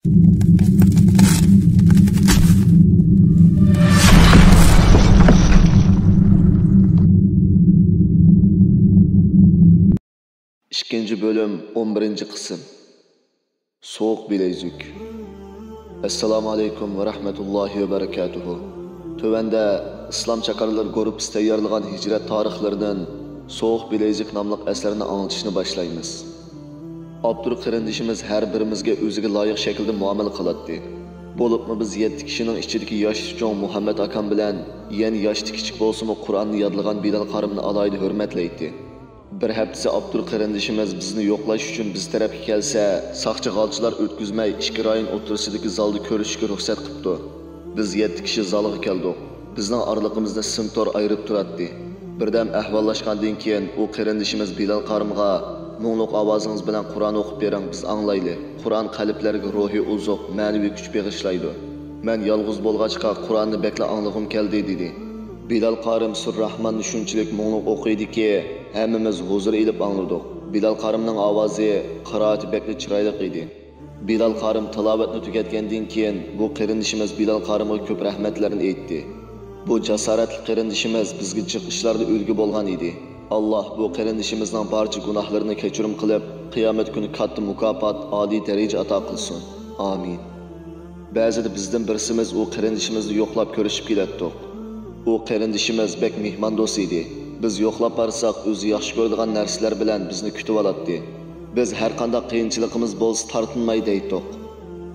İkinci bölüm 11. kısım. Soğuk bilezik. Esselamu aleyküm ve rahmetullahi ve berekatuhu. Tövende İslam çakarları grup tayyorlagan hicret tarihlerinden Soğuk bilezik namlıq eserini anlatışını başlayımız. Abdur qarindishimiz her birimizge özüge layık şekilde muamele kılattı. Bolupmu biz 7 kişinin içideki yaş çoğun Muhammed akam bilen yeni yaşlı kichik bolsumu Kur'an'ı yadlagan Bilal qarimni alaydı hürmetleydi. Bir haftasi Abdur qarindishimiz bizni yo'qlash uchun biz tarafga kelsa, saqchi g'alchilar o'tkazmay ikki rayon o'rtasidagi zalni ko'rishga ruxsat qilibdi. Biz 7 kishi zalga keldik. Bizning oraliqimizda simtor ayirib turadi. Birdam ahvollashgandan keyin u qarindishimiz Bilal qarimga "Mo'ngluq ovozingiz bilan Qur'on o'qib bering, biz anglayli. Qur'on qalblarga ruhiy uzuq, ma'naviy kuch bag'ishlaydi. Men yolg'iz bo'lg'achqa Qur'onni bekla anglag'im keldi" dedi. Bilal qarim Surrahmanni shunchalik mo'ngluq o'qiydi-ki, hammamiz huzur ilib angladik. Bilal qarimning ovozi qiroati bekli chiroyli edi. Bilal qarim tilovatni tugatgandan keyin bu qarindishimiz Bilal qarimga ko'p rahmatlarini aytdi. Bu jasoratli qarindishimiz bizga jiq ishlarda ulgu bo'lgan edi. Alloh bu qarindishimizning barcha gunohlarini kechirim qilib, qiyomat kuni katta mukofot, oliy daraja ato qilsin. Amin. Ba'zida bizdan birsimiz u qarindishimizni yo'qlab ko'rishib kelatdik. U qarindishimiz bek mehmondo'st edi. Biz yo'qlab barsak o'zi yaxshi ko'radigan narsalar bilan bizni kutib oladi. Biz har qanday qiyinchiligimiz bo'lsa tortinmaydi deydik.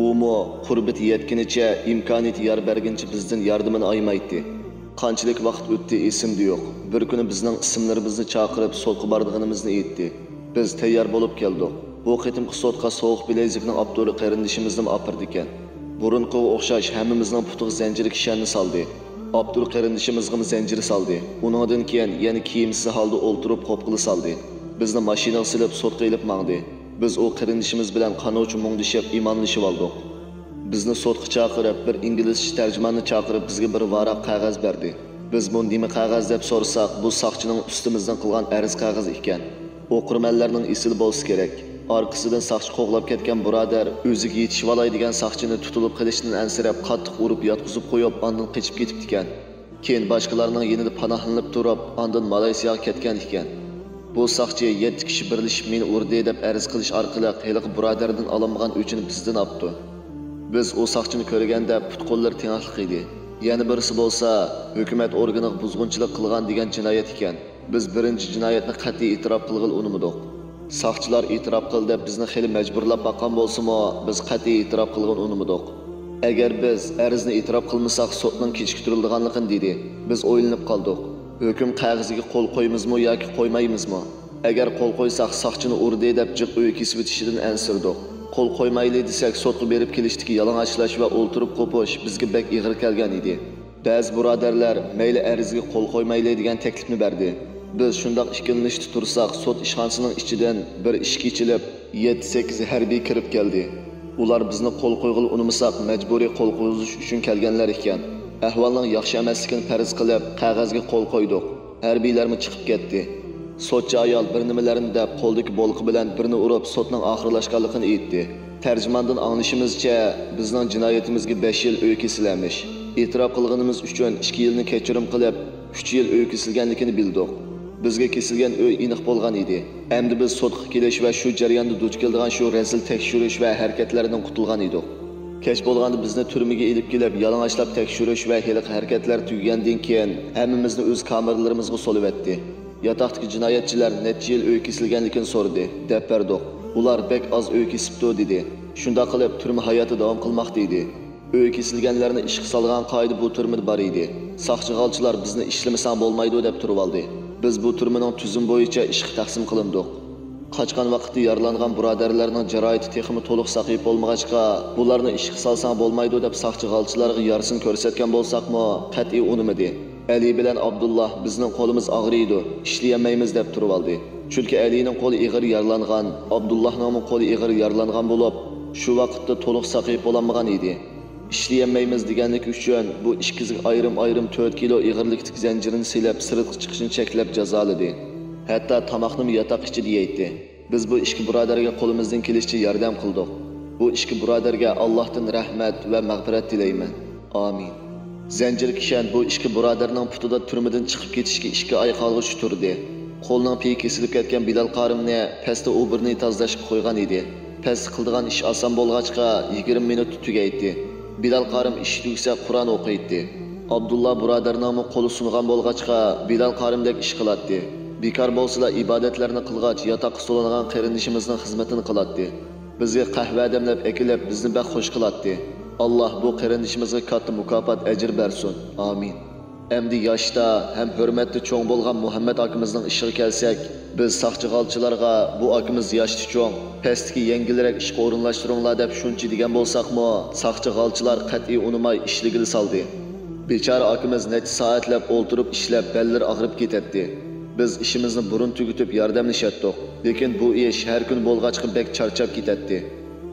U mo qurbati yetgunicha, imkoniyati yor berguncha bizdan yordamini aymaydi. Qanchalik vaqt o'tdi esimda yo'q. Bir kuni bizning ismlarimizni chaqirib so'tqa borganimizni aytdi. Biz tayyor bo'lib keldik. Bu qitimqi so'tqa so'q bilezikning Abdul qarindishimizni opirdi ekan. Burunqi o'xshash hammamizning putiga zanjir kishanni soldi. Abdul qarindishimizga zanjir soldi. Uningdan keyin yana kiyimsiz holda o'ltirib qo'pqili soldi. Bizni mashinaga silib so'tqa ilib mangdi. Biz o qarindishimiz bilan qanuvchi mungdishib imonlashib oldik. Bizni so'tqa chaqirib, bir inglizcha tarjimonni chaqirib bizga bir varaq qog'oz berdi. Biz bu nima qog'oz deb so'rasak, bu soqchining ustimizdan qilgan arz qog'oz ekan. O'qirmanlarning esili bo'lsa kerak. Arkasından saqchi qo'g'lab ketgan birodar o'ziga yetishib olay degan saqchini tutilib qilishdan ansirab qattiq urib yotqizib qo'yib, ondan qochib ketibdi ekan. Keyin boshqalarning yanida panohlanib turib, ondan Malayziyaga ketgan ekan. Bu saqchi 7 kishi birlashib meni urdi deb arz qilish orqali haliq birodardan olinmagan o'chini bizdan olibdi. Biz o saqchini ko'rganda put-qo'llar tengaqliq edi. Yana birisi bo'lsa, hukumat organiga buzg'unchilik qilgan degan jinoyat ekan. Biz birinchi jinoyatni qat'iy e'tirof qilg'il unimidik. Saqchilar e'tirof qildi, bizni xili majburlab boqqan bo'lsa-mo, biz qat'iy e'tirof qilgan unimidik. Agar biz arzni e'tirof qilmasak, sudning kechiktirilganligini dedi. Biz o'ylanib qoldik. Hukm qog'oziga qo'l qo'ymizmi yoki qo'ymaymizmi? Agar qo'l qo'ysak, saqchini urdi deb jiq uy kesib o'tishidan ansirdik. Qo'l qo'ymayli desak, sudga berib kelishdiki yalang'ochlash va o'ltirib qo'pish bizga bek ig'ir kelgan edi. Ba'zi birodarlar mayli arzga qo'l qo'ymayli degan taklifni berdi. Biz shundoq ikkilanishda tursak, sud ishxonasining ichidan bir ishki ichilib 7-8 harbiy kirib keldi. Ular bizni qo'l qo'yg'il unimisak, majburiy qo'l qo'yish uchun kelganlar ekan. Ahvolning yaxshi emasligini farz qilib, qog'ozga qo'l qo'ydik. Harbiylarmi chiqib ketdi. Sotchi ayol bir nimalarni deb qo'ldagi bolqi bilan birini urib, sotning oxirlashganligini aytdi. Tarjimondan anglashimizcha, bizning jinoyatimizga 5 yil uy kesilamish. E'tirof qilganimiz uchun 2 yilni kechirim qilib, 3 yil uy kesilganligini bildik. Bizga kesilgan uy aniq bo'lgan edi. Endi biz sudga kelish va shu jarayonda duch kelgan shu rezil tekshirish va harakatlardan qutulgan edik. Kech bo'lganda bizni turmaga elib kelib, yalang'ochlab tekshirish va hiliq harakatlar tugagandan keyin hammamizni o'z kameralarimizga solib etdi. Yotoqdagi jinoyatchilar necha yil uy kesilganligini so'radi, deb berdik. Ular bek oz uy kesibdi dedi. Shunda qilib turma hayoti davom qilmoqda edi. Uy kesilganlarni ishga solgan qoida bu turmada bor edi. Saqchi g'alchilar bizni ishlamasang bo'lmaydi deb turib oldi. Biz bu turmaning tuzum bo'yicha ishga taqsim qilindik. Qaçqan vaqtda yaralangan birodarlarning jarohati texmi to'liq saqib bo'lmag'achqa, bularni ishga solsang bo'lmaydi deb saqchi g'alchilarga yarısını ko'rsatgan bo'lsaqmi, qat'iy unimadi. Ali bilan Abdullah bizning qo'limiz og'riydi, ishlayolmaymiz deb turib oldi. Chunki Alining qo'li ig'ir yaralangan, Abdullahning qo'li ig'ir yaralangan bo'lib, shu vaqtda to'liq saqib bo'lmagan edi. İşleyemeyimiz deganlik uchun bu ishkizlik ayrim 4 kilo ig'irlikdagi zanjirini silab, sirtqa chiqishini cheklab jazoladi. Hatto tomoqni yotoq ichida yeydi. Biz bu ishki birodarga qo'limizdan kelishicha yordam qildik. Bu ikki birodarga Allohdan rahmat va mag'firat tilayman. Amin. Zanjir kishan bu ikki birodarning putida turmadan chiqib ketishga 2 oy qolg'ich turdi. Qo'lning piyi kesilib ketgan Bilal qarimni pastda o'birni tozalashga qo'ygan edi. Past qildigan ish oson bo'lg'achqa 20 minut tugaydi. Bilal qarim ish tugsa Qur'on o'qiydi. Abdullah birodarning qo'li sungan bo'lg'achqa Bilal qarimdek ish qiladi. Bekor bo'lsa ibodatlarni qilg'ach yotoqqa solingan qarindishimizning xizmatini qiladi. Bizni qahva damlab ekilib bizni bax xush qiladi. Allah bu qarindishimizga katta mukofot ajr bersin. Amin. Endi yoshda ham hurmatli cho'ng bo'lgan Muhammad akimizning ishiga kelsak, biz saqchi-g'alchilarga bu akimiz yoshda cho'ng, pastki yengilroq ishga o'rinlashtiringlar deb shuncha degan bo'lsaqmi, saqchi-g'alchilar qat'iy unimay ishligini soldi. Bechora akimiz necha soatlab o'ltirib ishlab bellar og'rib ketadi. Biz ishimizni burun tugutib yordamlashatdik, lekin bu ish har kun bo'lg'achqa bek charchab ketadi.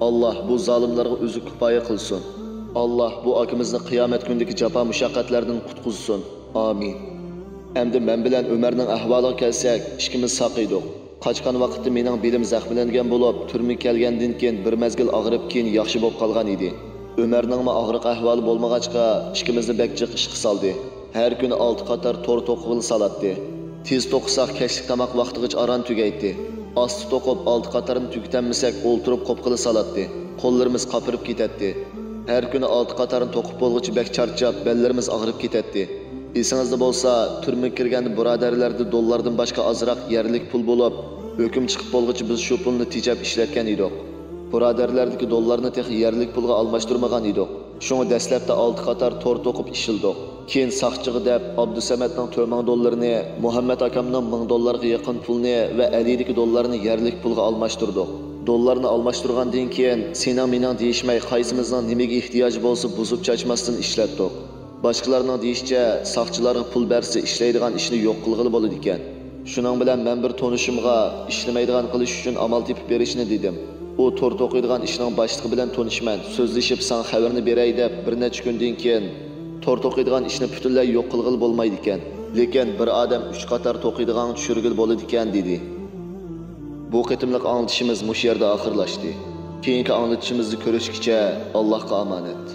Allah bu zolimlarga o'zi kifoya qilsin. Allah bu akimizni qiyomat kunidagi jafo mushaqqatlardan qutqizsin. Amin. Endi men bilan Umarning ahvoliga kelsak, ikkimiz saqiydik. Qochgan vaqtda mening belim zaxmlangan bo'lib, turma kelgandan keyin bir mezgil og'rib keyin yaxshi bo'lib qolgan edi. Umarning og'riq ahvoli bo'lmag'achqa ikkimizni bekchiq ish qilsaldi. Har kuni 6 qator to'r to'qil salatdi. Tez to'qsaq kechlik tomoq vaqtigacha aron tugaydi. Asti to'qib 6 qatorni tugatanmasak o'ltirib qo'pqili salatdi. Qo'llarimiz qapirib ketadi. Her kuni 6 qatorni to'qib bo'lg'uchi bek charchab, bellarimiz og'rib ketadi. Esingizda bo'lsa, turmaga kirgan birodarlarda dollardan boshqa ozroq yerlik pul bo'lib, hukm chiqib bo'lg'uchi biz shu pulni tejab ishlatgan edik. Birodarlardagi dollarni texi yerlik pulga almashtirmagan edik. Shunga dastlabda 6 qator to'r to'qib ishildik. Keyin saqchiga deb Abdusamatning 4000 dollarini, Muhammad akamning 1000 dollarga yaqin pulni va Alidagi dollarni yerlik pulga almashtirdik. Dollarni almashtirgandan keyin sening mening deyishmay qaysimizning nimaga ehtiyoji bo'lsa buzib chachmasdan ishlatdik. Boshqalarning deyishcha saqchilarga pul bersa ishlaydigan ishni yo'q qilg'ili bo'ladi ekan. Shuning bilan men bir tonishimga ishlamaydigan qilish uchun amal tepib berishni dedim. U to'r to'qiydigan ishning boshlig'i bilan tonishman, so'zlashib san xabarni beray deb bir necha kundan keyin to'r to'qiydigan ishni butunlay yo'q qilg'ili bo'lmaydi ekan. Lekin bir odam 3 qator to'qiydigan tushirgil bo'ladi ekan dedi. Bu qitimliq anlatışımız muş yerda oxirlashdi. Keyingi anlatışimizni ko'rishgacha Allohga omonat.